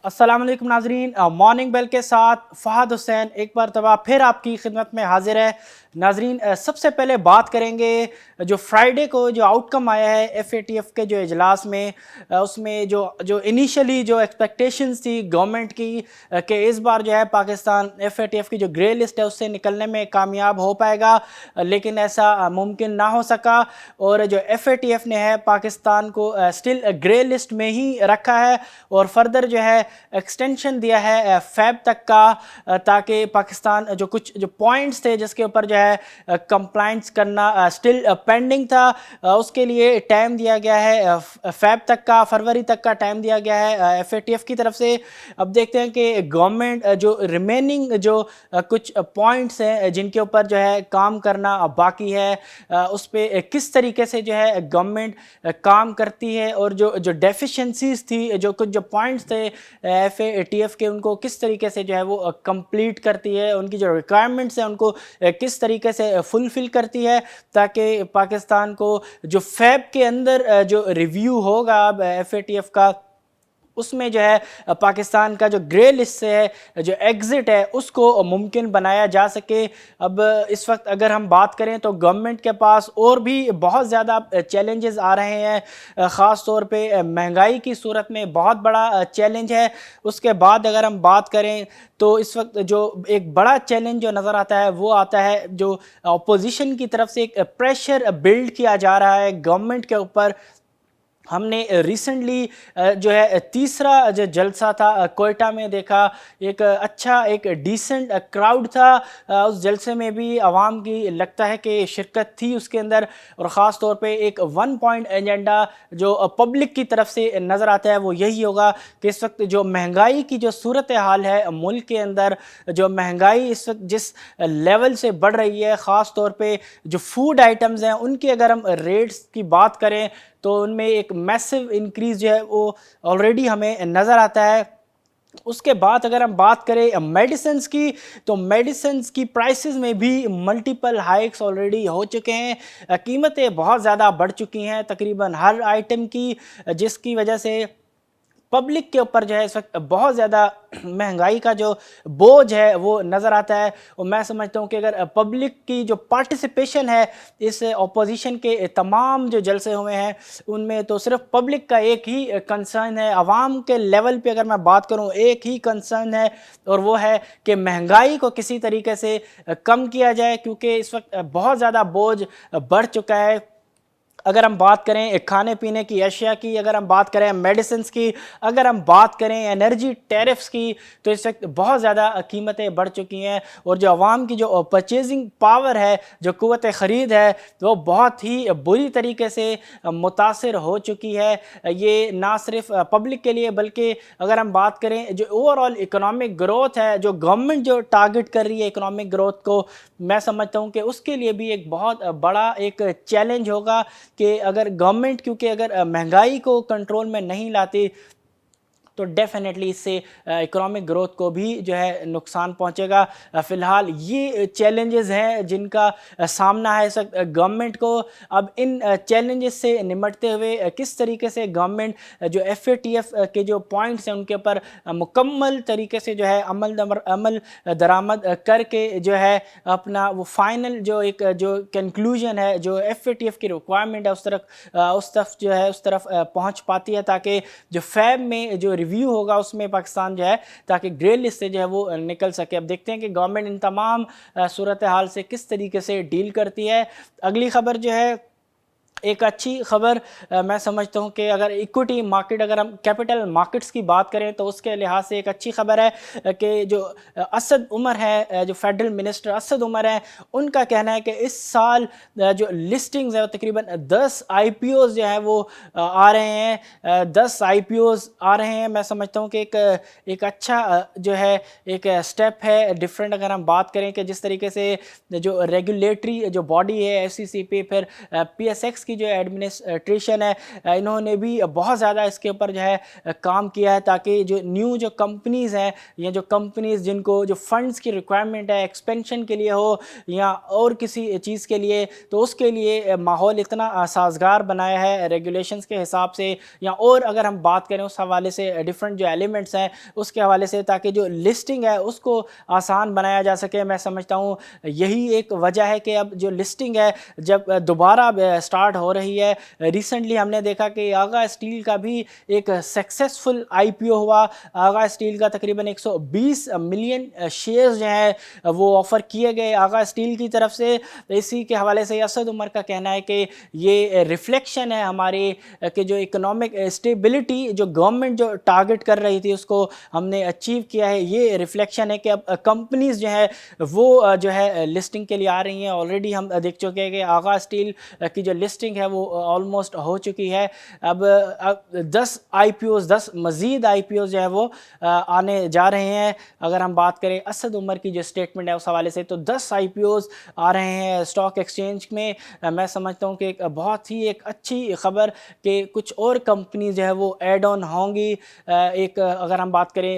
अस्सलाम वालेकुम नाजरीन, मॉर्निंग बेल के साथ फ़हद हुसैन एक मरतबा फिर आपकी खिदमत में हाजिर है। नाजरीन, सबसे पहले बात करेंगे जो फ्राइडे को जो आउटकम आया है FATF के जो इजलास में, उसमें जो जो इनिशियली जो एक्सपेक्टेशंस थी गवर्नमेंट की कि इस बार जो है पाकिस्तान FATF की जो ग्रे लिस्ट है उससे निकलने में कामयाब हो पाएगा, लेकिन ऐसा मुमकिन ना हो सका। और जो FATF ने है पाकिस्तान को स्टिल ग्रे लिस्ट में ही रखा है और फर्दर जो है एक्सटेंशन दिया है फैब तक का, ताकि पाकिस्तान जो कुछ जो पॉइंट्स थे जिसके ऊपर जो है कंप्लाइंस करना स्टिल पेंडिंग था, उसके लिए टाइम दिया गया है फैब तक का, फरवरी तक का टाइम दिया गया है FATF की तरफ से। अब देखते हैं कि गवर्नमेंट जो रिमेनिंग जो कुछ पॉइंट्स हैं जिनके ऊपर जो है काम करना बाकी है, उस पर किस तरीके से जो है गवर्नमेंट काम करती है, और जो जो डेफिशिएंसीज थी, जो कुछ जो पॉइंट्स थे FATF के, उनको किस तरीके से जो है वो कंप्लीट करती है, उनकी जो रिक्वायरमेंट्स हैं उनको किस तरीके से फुलफ़िल करती है, ताकि पाकिस्तान को जो फैब के अंदर जो रिव्यू होगा अब FATF का, उसमें जो है पाकिस्तान का जो ग्रे लिस्ट से है जो एग्ज़िट है उसको मुमकिन बनाया जा सके। अब इस वक्त अगर हम बात करें तो गवर्नमेंट के पास और भी बहुत ज़्यादा चैलेंजेस आ रहे हैं, ख़ास तौर पे महंगाई की सूरत में बहुत बड़ा चैलेंज है। उसके बाद अगर हम बात करें तो इस वक्त जो एक बड़ा चैलेंज जो नज़र आता है वो आता है जो अपोजिशन की तरफ से एक प्रेशर बिल्ड किया जा रहा है गवर्नमेंट के ऊपर। हमने रिसेंटली जो है तीसरा जो जलसा था कोयटा में देखा, एक अच्छा एक डिसेंट क्राउड था, उस जलसे में भी आवाम की लगता है कि शिरकत थी उसके अंदर, और ख़ास तौर पे एक वन पॉइंट एजेंडा जो पब्लिक की तरफ से नज़र आता है वो यही होगा कि इस वक्त जो महंगाई की जो सूरत हाल है मुल्क के अंदर, जो महंगाई इस वक्त जिस लेवल से बढ़ रही है, ख़ास तौर पे जो फूड आइटम्स हैं उनकी अगर हम रेट्स की बात करें तो उनमें एक मैसिव इंक्रीज़ जो है वो ऑलरेडी हमें नज़र आता है। उसके बाद अगर हम बात करें मेडिसिन्स की, तो मेडिसिन्स की प्राइसेस में भी मल्टीपल हाइक्स ऑलरेडी हो चुके हैं, कीमतें बहुत ज़्यादा बढ़ चुकी हैं तकरीबन हर आइटम की, जिसकी वजह से पब्लिक के ऊपर जो है इस वक्त बहुत ज़्यादा महंगाई का जो बोझ है वो नज़र आता है। और मैं समझता हूँ कि अगर पब्लिक की जो पार्टिसिपेशन है इस अपोजिशन के तमाम जो जलसे हुए हैं उनमें, तो सिर्फ पब्लिक का एक ही कंसर्न है, आवाम के लेवल पे अगर मैं बात करूँ एक ही कंसर्न है, और वो है कि महंगाई को किसी तरीके से कम किया जाए, क्योंकि इस वक्त बहुत ज़्यादा बोझ बढ़ चुका है। अगर हम बात करें खाने पीने की अशिया की, अगर हम बात करें मेडिसिन्स की, अगर हम बात करें एनर्जी टैरिफ्स की, तो इस वक्त बहुत ज़्यादा कीमतें बढ़ चुकी हैं, और जो आवाम की जो परचेजिंग पावर है, जो क़ुव्वत ख़रीद है, वो बहुत ही बुरी तरीके से मुतासिर हो चुकी है। ये ना सिर्फ पब्लिक के लिए बल्कि अगर हम बात करें जो ओवरऑल इकोनॉमिक ग्रोथ है, जो गवर्नमेंट जो टारगेट कर रही है इकोनॉमिक ग्रोथ को, मैं समझता हूँ कि उसके लिए भी एक बहुत बड़ा एक चैलेंज होगा कि अगर गवर्नमेंट, क्योंकि अगर महंगाई को कंट्रोल में नहीं लाती तो डेफिनेटली इससे इकोनॉमिक ग्रोथ को भी जो है नुकसान पहुंचेगा। फ़िलहाल ये चैलेंजेस हैं जिनका सामना है इस वक्त गवर्नमेंट को। अब इन चैलेंजेस से निपटते हुए किस तरीके से गवर्नमेंट जो FATF के जो पॉइंट्स हैं उनके ऊपर मुकम्मल तरीके से जो है अमल दरामद करके जो है अपना वो फाइनल जो एक जो कंक्लूजन है, जो FATF की रिक्वायरमेंट है उस तरफ पहुँच पाती है, ताकि जो फैब में जो रिव्यू होगा उसमें पाकिस्तान जो है ताकि ग्रे लिस्ट से जो है वो निकल सके। अब देखते हैं कि गवर्नमेंट इन तमाम सूरत हाल से किस तरीके से डील करती है। अगली खबर जो है एक अच्छी खबर मैं समझता हूँ कि अगर इक्विटी मार्केट, अगर हम कैपिटल मार्केट्स की बात करें तो उसके लिहाज से एक अच्छी खबर है कि जो असद उमर है, जो फेडरल मिनिस्टर असद उमर है, उनका कहना है कि इस साल जो लिस्टिंग्स है वो तकरीबन 10 IPOs जो है वो आ रहे हैं, 10 IPOs आ रहे हैं। मैं समझता हूँ कि एक अच्छा जो है एक स्टेप है डिफरेंट, अगर हम बात करें कि जिस तरीके से जो रेगुलेटरी जो बॉडी है FCCP, फिर PSX की जो एडमिनिस्ट्रेशन है इन्होंने भी बहुत ज़्यादा इसके ऊपर जो है काम किया है, ताकि जो न्यू जो कंपनीज़ हैं या जो कंपनीज़ जिनको जो फंड्स की रिक्वायरमेंट है एक्सपेंशन के लिए हो या और किसी चीज़ के लिए, तो उसके लिए माहौल इतना साजगार बनाया है रेगुलेशंस के हिसाब से, या और अगर हम बात करें उस हवाले से डिफरेंट जो एलिमेंट्स हैं उसके हवाले से, ताकि जो लिस्टिंग है उसको आसान बनाया जा सके। मैं समझता हूँ यही एक वजह है कि अब जो लिस्टिंग है जब दोबारा स्टार्ट हो रही है, रिसेंटली हमने देखा कि आगा स्टील का भी एक सक्सेसफुल आईपीओ हुआ। आगा स्टील का तकरीबन 120 मिलियन शेयर्स जो हैं वो ऑफ़र किए गए आगा स्टील की तरफ से। इसी के हवाले से असद उमर का कहना है कि ये रिफ्लेक्शन है हमारे कि जो इकोनॉमिक स्टेबिलिटी जो गवर्नमेंट जो टारगेट कर रही थी उसको हमने अचीव किया है। ये रिफ्लेक्शन है कि अब कंपनीज़ जो है वो जो है लिस्टिंग के लिए आ रही हैं। ऑलरेडी हम देख चुके हैं कि आगा स्टील की जो लिस्टिंग है वो ऑलमोस्ट हो चुकी है। अब 10 आईपीओज़ 10 मज़ीद आईपीओज़ जो है वो आने जा रहे हैं। अगर हम बात करें असद उमर की जो स्टेटमेंट है उस हवाले से, तो 10 आईपीओज़ आ रहे हैं स्टॉक एक्सचेंज में। मैं समझता हूँ कि एक बहुत ही एक अच्छी खबर कि कुछ और कंपनी जो है वो ऐड ऑन होंगी। एक अगर हम बात करें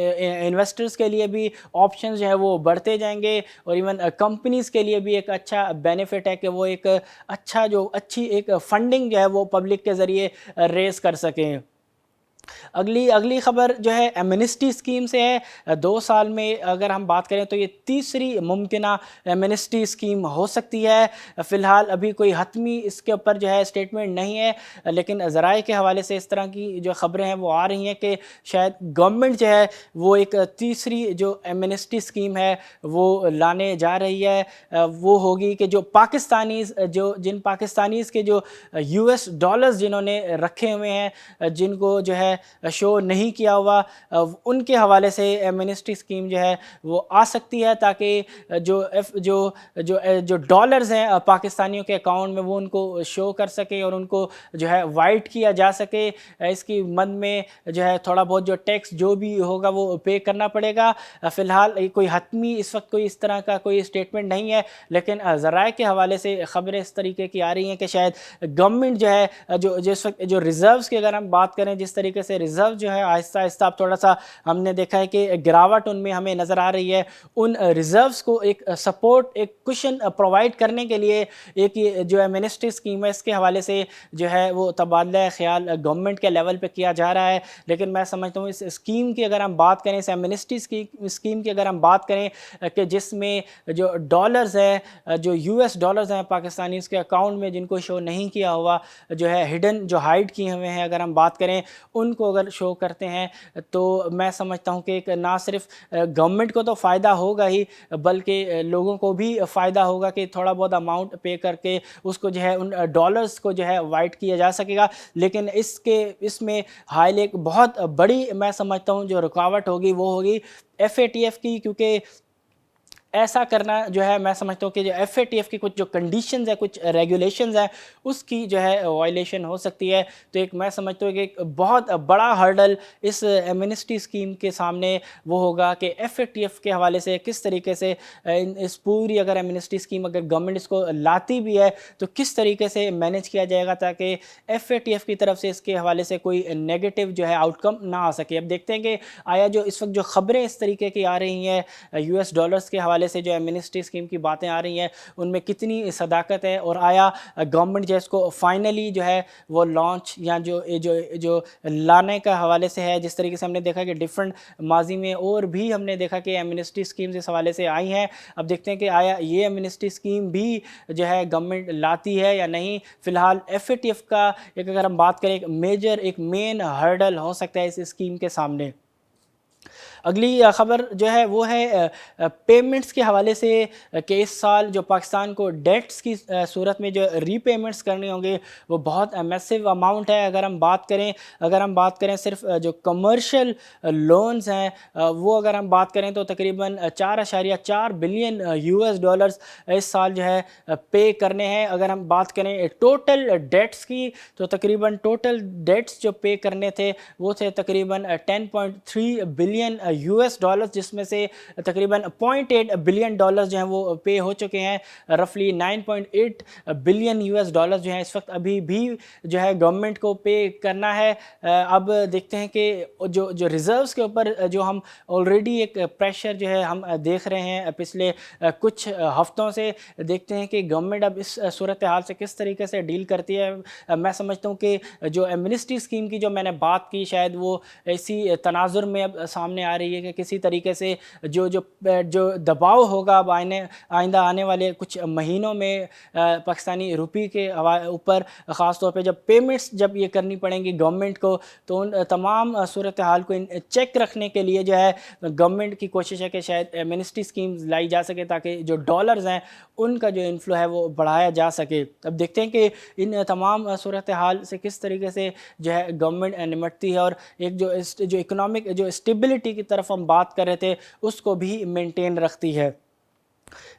इन्वेस्टर्स के लिए भी ऑप्शंस जो है वो बढ़ते जाएंगे, और इवन कंपनीज़ के लिए भी एक अच्छा बेनिफिट है कि वो एक अच्छी एक फंडिंग जो है वो पब्लिक के ज़रिए रेज़ कर सकें। अगली खबर जो है एमनेस्टी स्कीम से है। 2 साल में अगर हम बात करें तो ये तीसरी मुमकिना एमनेस्टी स्कीम हो सकती है। फ़िलहाल अभी कोई हतमी इसके ऊपर जो है स्टेटमेंट नहीं है, लेकिन ज़राए के हवाले से इस तरह की जो ख़बरें हैं वो आ रही हैं कि शायद गवर्नमेंट जो है वो एक तीसरी जो एमनेस्टी स्कीम है वो लाने जा रही है। वो होगी कि जो पाकिस्तानीज़ जिन पाकिस्तानीज़ के जो US डॉलर्स जिन्होंने रखे हुए हैं, जिनको जो है शो नहीं किया हुआ, उनके हवाले से एमनेस्टी स्कीम जो है वो आ सकती है, ताकि जो डॉलर्स हैं पाकिस्तानियों के अकाउंट में वो उनको शो कर सके और उनको जो है वाइट किया जा सके। इसकी मद में जो है थोड़ा बहुत जो टैक्स जो भी होगा वो पे करना पड़ेगा। फ़िलहाल कोई हतमी इस वक्त कोई इस तरह का कोई स्टेटमेंट नहीं है, लेकिन ज़राए के हवाले से ख़बरें इस तरीके की आ रही हैं कि शायद गवर्नमेंट जो है जो जिस वक्त जो रिज़र्व्स की अगर हम बात करें, जिस तरीके से रिज़र्व जो है आहिस्ता आहिस्ता अब थोड़ा सा हमने देखा है कि गिरावट उनमें हमें नज़र आ रही है। उन रिज़र्व्स को एक सपोर्ट एक कुशन प्रोवाइड करने के लिए एक ये जो एमनेस्टी स्कीम है इसके हवाले से जो है वो तबादला ख्याल गवर्नमेंट के लेवल पे किया जा रहा है। लेकिन मैं समझता हूँ इस स्कीम की अगर हम बात करें, इस एमनेस्टी स्कीम की अगर हम बात करें कि जिसमें जो डॉलर्स हैं जो US डॉलर्स हैं पाकिस्तानी उसके अकाउंट में जिनको शो नहीं किया हुआ, जो है हिडन जो हाइड किए हुए हैं, अगर हम बात करें उनको अगर शो करते हैं, तो मैं समझता हूँ कि ना सिर्फ गवर्नमेंट को तो फ़ायदा होगा ही, बल्कि लोगों को भी फ़ायदा होगा कि थोड़ा बहुत अमाउंट पे करके उसको जो है उन डॉलर्स को जो है वाइट किया जा सकेगा। लेकिन इसमें हाल एक बहुत बड़ी मैं समझता हूँ जो रुकावट होगी वो होगी FATF की, क्योंकि ऐसा करना जो है मैं समझता हूँ कि जो FATF की कुछ जो कंडीशंस है, कुछ रेगुलेशंस हैं, उसकी जो है वायलेशन हो सकती है। तो एक मैं समझता हूँ कि एक बहुत बड़ा हर्डल इस एमनेस्टी स्कीम के सामने वो होगा कि FATF के हवाले से किस तरीके से इस पूरी अगर एमनेस्टी स्कीम अगर गवर्नमेंट इसको लाती भी है तो किस तरीके से मैनेज किया जाएगा ताकि FATF की तरफ से इसके हवाले से कोई नेगेटिव जो है आउटकम ना आ सके। अब देखते हैं कि आया जो इस वक्त जो ख़बरें इस तरीके की आ रही हैं US डॉलर्स के हवाले से जो एमनेस्टी स्कीम की बातें आ रही हैं उनमें कितनी सदाकत है, और आया गवर्नमेंट जो इसको फाइनली जो है वो लॉन्च या जो लाने का हवाले से है। जिस तरीके से हमने देखा कि डिफरेंट माजी में और भी हमने देखा कि एमनेस्टी स्कीम्स इस हवाले से आई हैं। अब देखते हैं कि आया ये एमनेस्टी स्कीम भी जो है गवर्नमेंट लाती है या नहीं। फ़िलहाल FATF का एक अगर हम बात करें एक मेन हर्डल हो सकता है इस स्कीम के सामने। अगली ख़बर जो है वो है पेमेंट्स के हवाले से कि इस साल जो पाकिस्तान को डेट्स की सूरत में जो रीपेमेंट्स करने होंगे वो बहुत मैसिव अमाउंट है। अगर हम बात करें सिर्फ जो कमर्शियल लोन्स हैं वो अगर हम बात करें तो तकरीबन 4.4 बिलियन US डॉलर्स इस साल जो है पे करने हैं। अगर हम बात करें टोटल डेट्स की तो तकरीबन टोटल डेट्स जो पे करने थे वो थे तकरीबन 10.3 बिलियन बिलियन US डॉलर्स, जिसमें से तकरीबन $0.8 बिलियन जो हैं वो पे हो चुके हैं। रफली 9.8 बिलियन US डॉलर्स जो हैं इस वक्त अभी भी जो है गवर्नमेंट को पे करना है। अब देखते हैं कि जो जो रिज़र्व्स के ऊपर जो हम ऑलरेडी एक प्रेशर जो है हम देख रहे हैं पिछले कुछ हफ्तों से। देखते हैं कि गवर्नमेंट अब इस सूरत हाल से किस तरीके से डील करती है। मैं समझता हूँ कि जो एमनेस्टी स्कीम की जो मैंने बात की, शायद वो इसी तनाजुर में अब सामने आ रही है कि किसी तरीके से जो जो जो दबाव होगा अब आइंदा आने वाले कुछ महीनों में पाकिस्तानी रुपये के ऊपर, ख़ास तौर पे जब पेमेंट्स जब ये करनी पड़ेंगी गवर्नमेंट को, तो उन तमाम सूरत हाल को चेक रखने के लिए जो है गवर्नमेंट की कोशिश है कि शायद एमनेस्टी स्कीम्स लाई जा सके ताकि जो डॉलर्स हैं उनका जो इन्फ्लो है वो बढ़ाया जा सके। अब देखते हैं कि इन तमाम सूरत हाल से किस तरीके से जो है गवर्नमेंट निमटती है और एक जो इकोनॉमिक जो स्टेबिलिटी की तरफ हम बात कर रहे थे उसको भी मेंटेन रखती है।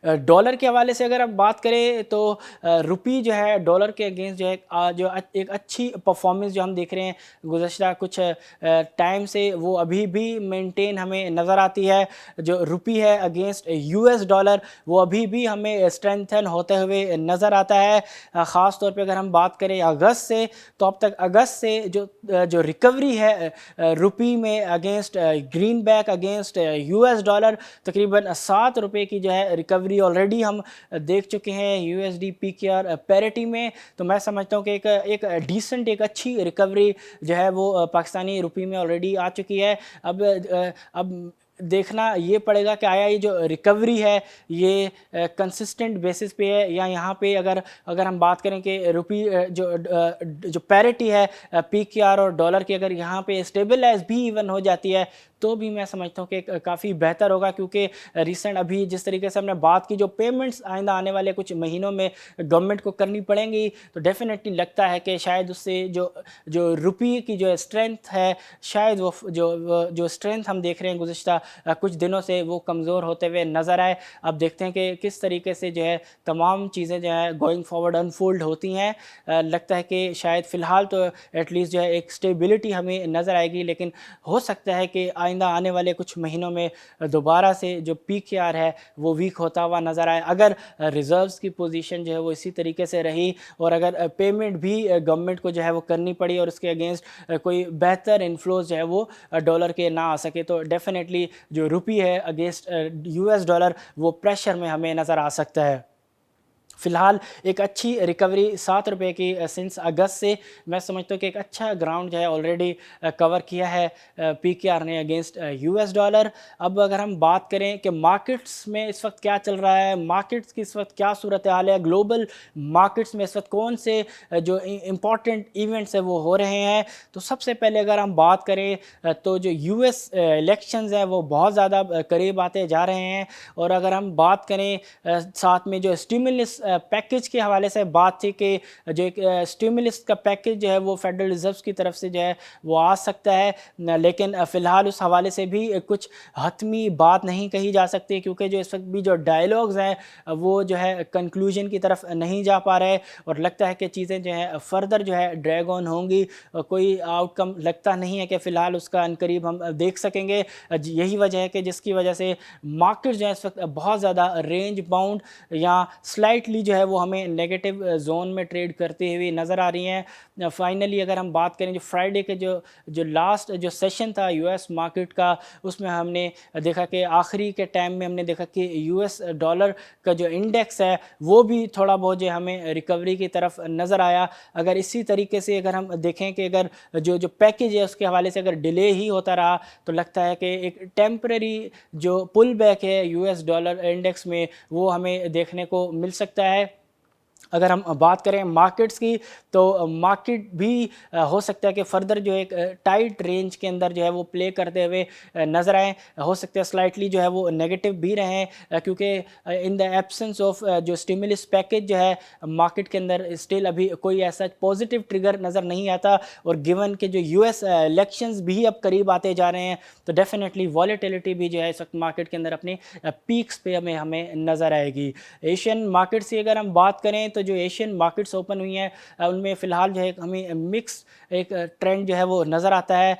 डॉलर के हवाले से अगर आप बात करें तो रुपी जो है डॉलर के अगेंस्ट जो है जो एक अच्छी परफॉर्मेंस जो हम देख रहे हैं गुज़श्ता कुछ टाइम से, वो अभी भी मेंटेन हमें नज़र आती है। जो रुपी है अगेंस्ट US डॉलर वो अभी भी हमें स्ट्रेंथन होते हुए नज़र आता है। ख़ास तौर पे अगर हम बात करें अगस्त से, तो अब तक अगस्त से जो रिकवरी है रुपी में against green back against US dollar, तकरीबन ₹7 की जो है रिकवरी ऑलरेडी हम देख चुके हैं USD PKR पैरिटी में। तो मैं समझता हूँ कि एक डिसेंट एक अच्छी रिकवरी जो है वो पाकिस्तानी रुपये में ऑलरेडी आ चुकी है। अब देखना ये पड़ेगा कि आया ये जो रिकवरी है ये कंसिस्टेंट बेसिस पे है, या यहाँ पे अगर हम बात करें कि रुपी जो पैरिटी है PKR और डॉलर की अगर यहाँ पे स्टेबलाइज भी इवन हो जाती है तो भी मैं समझता हूँ कि काफ़ी बेहतर होगा, क्योंकि रिसेंट अभी जिस तरीके से हमने बात की जो पेमेंट्स आइंदा आने वाले कुछ महीनों में गवर्नमेंट को करनी पड़ेंगी, तो डेफिनेटली लगता है कि शायद उससे जो रुपये की जो स्ट्रेंथ है, शायद वो जो स्ट्रेंथ हम देख रहे हैं गुज़श्ता कुछ दिनों से वो कमज़ोर होते हुए नज़र आए। अब देखते हैं कि किस तरीके से जो है तमाम चीज़ें जो है गोइंग फॉरवर्ड अनफोल्ड होती हैं। लगता है कि शायद फ़िलहाल तो एटलीस्ट जो है एक स्टेबिलिटी हमें नज़र आएगी, लेकिन हो सकता है कि आइंदा आने वाले कुछ महीनों में दोबारा से जो PKR है वो वीक होता हुआ नज़र आए। अगर रिज़र्व्स की पोजीशन जो है वो इसी तरीके से रही और अगर पेमेंट भी गवर्नमेंट को जो है वो करनी पड़ी और उसके अगेंस्ट कोई बेहतर इन्फ्लोज जो है वो डॉलर के ना आ सके, तो डेफिनेटली जो रुपी है अगेंस्ट US डॉलर वो प्रेशर में हमें नज़र आ सकता है। फ़िलहाल एक अच्छी रिकवरी ₹7 की सिंस अगस्त से मैं समझता हूँ कि एक अच्छा ग्राउंड जो है ऑलरेडी कवर किया है PKR ने अगेंस्ट US डॉलर। अब अगर हम बात करें कि मार्केट्स में इस वक्त क्या चल रहा है, मार्केट्स की इस वक्त क्या सूरत हाल है, ग्लोबल मार्केट्स में इस वक्त कौन से जो इम्पॉर्टेंट इवेंट्स है वो हो रहे हैं, तो सबसे पहले अगर हम बात करें तो जो US इलेक्शंस हैं वो बहुत ज़्यादा करीब आते जा रहे हैं। और अगर हम बात करें साथ में जो स्टिमुलस पैकेज के हवाले से बात थी कि जो एक स्टिमुलस का पैकेज जो है वो फेडरल रिजर्व की तरफ से जो है वो आ सकता है, लेकिन फ़िलहाल उस हवाले से भी कुछ हतमी बात नहीं कही जा सकती, क्योंकि जो इस वक्त भी जो डायलॉग्स हैं वो जो है कंक्लूजन की तरफ नहीं जा पा रहे और लगता है कि चीज़ें जो है फ़र्दर जो है ड्रैग ऑन होंगी। कोई आउटकम लगता नहीं है कि फ़िलहाल उसका अनकरीब हम देख सकेंगे। यही वजह है कि जिसकी वजह से मार्केट जो है इस वक्त बहुत ज़्यादा रेंज बाउंड या स्लाइटली जो है वो हमें नेगेटिव जोन में ट्रेड करती हुई नज़र आ रही हैं। फाइनली अगर हम बात करें जो फ्राइडे के जो लास्ट जो सेशन था US मार्केट का, उसमें हमने देखा कि आखिरी के टाइम में हमने देखा कि US डॉलर का जो इंडेक्स है वो भी थोड़ा बहुत जो हमें रिकवरी की तरफ नज़र आया। अगर इसी तरीके से अगर हम देखें कि अगर जो पैकेज है उसके हवाले से अगर डिले ही होता रहा तो लगता है कि एक टेम्परेरी जो पुल बैक है US डॉलर इंडेक्स में वो हमें देखने को मिल सकता है। अगर हम बात करें मार्केट्स की तो मार्केट भी हो सकता है कि फ़र्दर जो एक टाइट रेंज के अंदर जो है वो प्ले करते हुए नज़र आए। हो सकता है स्लाइटली जो है वो नेगेटिव भी रहें, क्योंकि इन द एब्सेंस ऑफ जो स्टिमुलस पैकेज जो है मार्केट के अंदर स्टिल अभी कोई ऐसा पॉजिटिव ट्रिगर नज़र नहीं आता। और गिवन के जो US इलेक्शंस भी अब करीब आते जा रहे हैं तो डेफिनेटली वॉलेटिलिटी भी जो है इस वक्त मार्केट के अंदर अपने पीक्स पे हमें नज़र आएगी। एशियन मार्केट से अगर हम बात करें तो جو ایشین مارکیٹس اوپن ہوئی ہیں ان میں فی الحال جو ہے ہمیں مکس ایک ٹرینڈ جو ہے وہ نظر آتا ہے،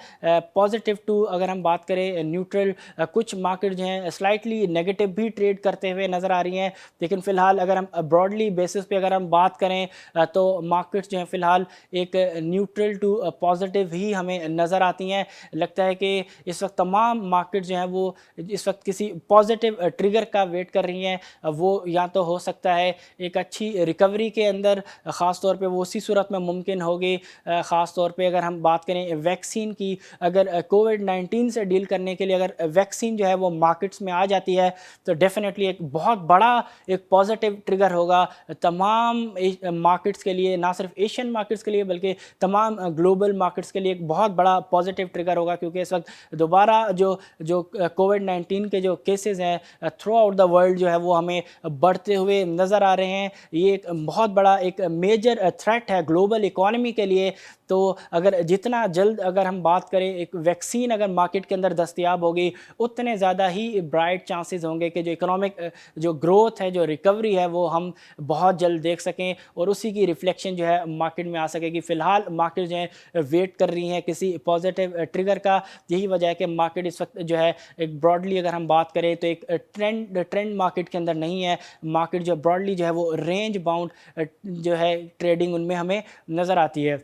پازیٹیو ٹو اگر ہم بات کریں نیوٹرل، کچھ مارکیٹ جو ہیں سلائٹلی نیگیٹو بھی ٹریڈ کرتے ہوئے نظر آ رہی ہیں، لیکن فی الحال اگر ہم براڈلی بیسس پہ اگر ہم بات کریں تو مارکیٹس جو ہیں فی الحال ایک نیوٹرل ٹو پازیٹیو ہی ہمیں نظر آتی ہیں۔ لگتا ہے کہ اس وقت تمام مارکیٹ جو ہیں وہ اس وقت کسی پازیٹیو ٹریگر کا ویٹ کر رہی ہیں، وہ یا تو ہو سکتا ہے ایک اچھی ریکوری کے اندر، خاص طور پہ وہ اسی صورت میں ممکن ہوگی، خاص طور پہ اگر ہم بات کریں ویکسین کی، اگر کووڈ-19 سے ڈیل کرنے کے لیے اگر ویکسین جو ہے وہ مارکیٹس میں آ جاتی ہے تو ڈیفینیٹلی ایک بہت بڑا ایک پازیٹیو ٹریگر ہوگا تمام مارکیٹس کے لیے، نہ صرف ایشین مارکیٹس کے لیے بلکہ تمام گلوبل مارکیٹس کے لیے ایک بہت بڑا پازیٹیو ٹریگر ہوگا، کیونکہ اس وقت دوبارہ جو کووڈ-19 کے جو کیسز ہیں تھرو آؤٹ دا ورلڈ جو ہے وہ ہمیں بڑھتے ہوئے نظر آ رہے ہیں۔ یہ ایک بہت بڑا ایک میجر تھریٹ ہے گلوبل اکانومی کے لیے، تو اگر جتنا جلد اگر ہم بات کریں ایک ویکسین اگر مارکیٹ کے اندر دستیاب ہوگی اتنے زیادہ ہی برائٹ چانسز ہوں گے کہ جو اکنامک جو گروتھ ہے، جو ریکوری ہے، وہ ہم بہت جلد دیکھ سکیں اور اسی کی ریفلیکشن جو ہے مارکیٹ میں آ سکے گی۔ فی الحال مارکیٹ جو ہے ویٹ کر رہی ہیں کسی پازیٹیو ٹریگر کا، یہی وجہ ہے کہ مارکیٹ اس وقت جو ہے ایک براڈلی اگر ہم بات کریں تو ایک ٹرینڈ مارکیٹ کے اندر نہیں ہے، مارکیٹ جو براڈلی جو ہے وہ رینج باؤنڈ جو ہے ٹریڈنگ ان میں ہمیں نظر آتی ہے۔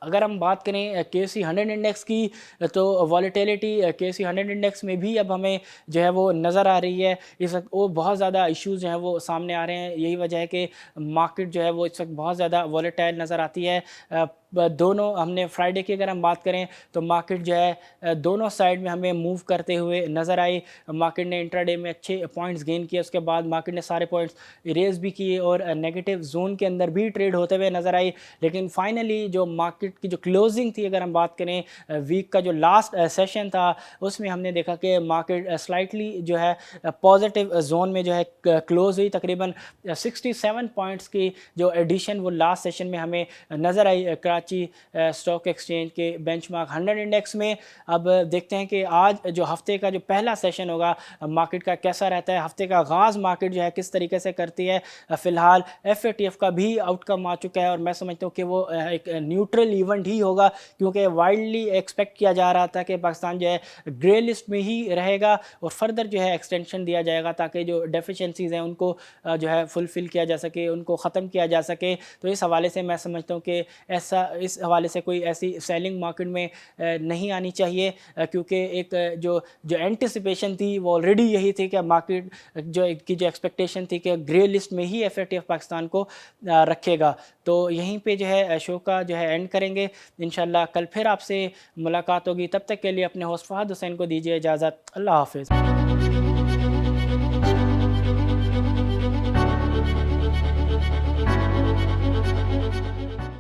اگر ہم بات کریں KSE 100 انڈیکس کی تو والیٹیلیٹی KSE 100 انڈیکس میں بھی اب ہمیں جو ہے وہ نظر آ رہی ہے، اس وقت وہ بہت زیادہ ایشوز جو ہیں وہ سامنے آ رہے ہیں، یہی وجہ ہے کہ مارکیٹ جو ہے وہ اس وقت بہت زیادہ والیٹائل نظر آتی ہے۔ دونوں ہم نے فرائیڈے کی اگر ہم بات کریں تو مارکیٹ جو ہے دونوں سائڈ میں ہمیں موو کرتے ہوئے نظر آئی، مارکیٹ نے انٹراڈے میں اچھے پوائنٹس گین کیے، اس کے بعد مارکیٹ نے سارے پوائنٹس اریز بھی کیے اور نیگیٹو زون کے اندر بھی ٹریڈ ہوتے ہوئے نظر آئی، لیکن فائنلی جو مارکیٹ کی جو کلوزنگ تھی اگر ہم بات کریں ویک کا جو لاسٹ سیشن تھا اس میں ہم نے دیکھا کہ مارکیٹ سلائٹلی جو ہے پازیٹیو زون میں جو ہے کلوز ہوئی، تقریباً 67 پوائنٹس کی جو ایڈیشن وہ لاسٹ سیشن میں ہمیں نظر آئی کراچی اسٹاک ایکسچینج کے بینچ مارک 100 انڈیکس میں۔ اب دیکھتے ہیں کہ آج جو ہفتے کا جو پہلا سیشن ہوگا مارکیٹ کا کیسا رہتا ہے، ہفتے کا آغاز مارکیٹ جو ہے کس طریقے سے کرتی ہے۔ فی الحال FATF کا بھی آؤٹ کم آ چکا ہے اور میں سمجھتا ہوں کہ وہ ایک نیوٹرل ایونٹ ہی ہوگا، کیونکہ وائڈلی ایکسپیکٹ کیا جا رہا تھا کہ پاکستان جو ہے گرے لسٹ میں ہی رہے گا اور فردر جو ہے ایکسٹینشن دیا جائے گا تاکہ جو ڈیفیشنسیز ہیں ان کو جو ہے فلفل کیا جا سکے، ان کو ختم کیا جا سکے۔ تو اس حوالے سے میں سمجھتا ہوں کہ اس حوالے سے کوئی ایسی سیلنگ مارکیٹ میں نہیں آنی چاہیے، کیونکہ ایک جو اینٹیسپیشن تھی وہ آلریڈی یہی تھی کہ مارکیٹ جو ایکسپیکٹیشن تھی کہ گرے لسٹ میں ہی FATF پاکستان کو رکھے گا۔ تو یہیں پہ جو ہے شو کا جو ہے اینڈ کریں گے، انشاءاللہ کل پھر آپ سے ملاقات ہوگی، تب تک کے لیے اپنے ہوسٹ فہد حسین کو دیجیے اجازت، اللہ حافظ۔